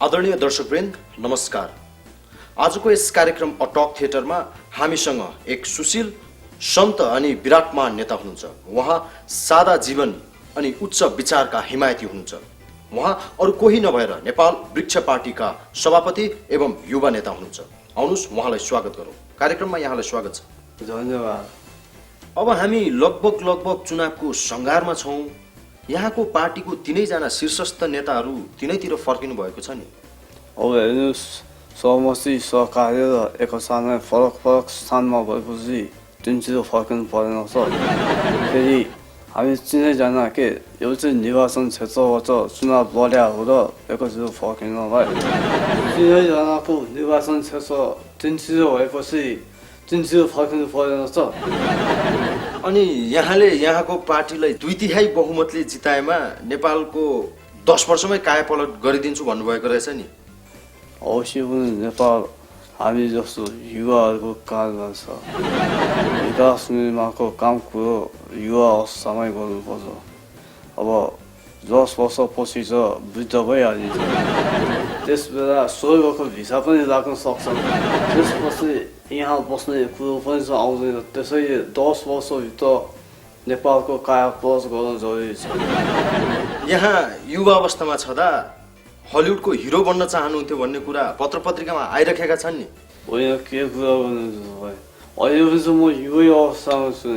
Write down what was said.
आदरणीय दर्शकवृन्द नमस्कार। आजको यस कार्यक्रम अ टक थिएटरमा हामीसँग एक सुशील सन्त अनि विराटमान नेता हुनुहुन्छ। उहाँ सादा जीवन अनि उच्च विचारका हिमायती हुनुहुन्छ। उहाँ अरू कोही नभएर नेपाल वृक्ष पार्टीका सभापति एवं युवा नेता हुनुहुन्छ। आउनुहोस् उहाँलाई स्वागत गरौँ। कार्यक्रममा यहाँलाई स्वागत छ। धन्यवाद। अब हामी लगभग चुनावको सङ्घारमा छौँ। यहाँको पार्टीको तिनैजना शीर्षस्थ नेताहरू तिनैतिर फर्किनु भएको छ नि। अब हेर्नुहोस्, सहमति सहकार्य र एकसाथमा फरक स्थानमा भएपछि तिनतिर फर्किनु परेन सर। फेरि हामी तिनैजना यो चाहिँ निर्वाचन क्षेत्रबाट चुनाव लड्या हो र एकतिर फर्किनलाई तिनैजनाको निर्वाचन क्षेत्र तिनतिर भएपछि तिनतिर फर्किनु परेन सर। अनि यहाँले यहाँको पार्टीलाई 2/3 बहुमतले जिताएमा नेपालको 10 वर्षमै कायापलट गरिदिन्छु भन्नुभएको रहेछ नि। अवश्य पनि नेपाल हामी जस्तो युवाहरूको कारमा छ। विकास निर्माणको काम कुरो युवा अवस्थामै गर्नुपर्छ। अब 10 वर्षपछि त वृद्ध भइहालिन्छ। त्यस बेला स्वर्गको भिसा पनि लाग्न सक्छ। त्यसपछि यहाँ बस्ने कुरो पनि चाहिँ आउँदैन। त्यसैले 10 वर्षभित्र नेपालको कायापलट गर्न जरुरी छ। यहाँ युवा अवस्थामा छँदा हलिउडको हिरो बन्न चाहनुहुन्थ्यो भन्ने कुरा पत्र पत्रिकामा आइरहेका छन् नि। होइन, के कुरा गर्नु भाइ, अहिले पनि चाहिँ म युवै अवस्थामा छु।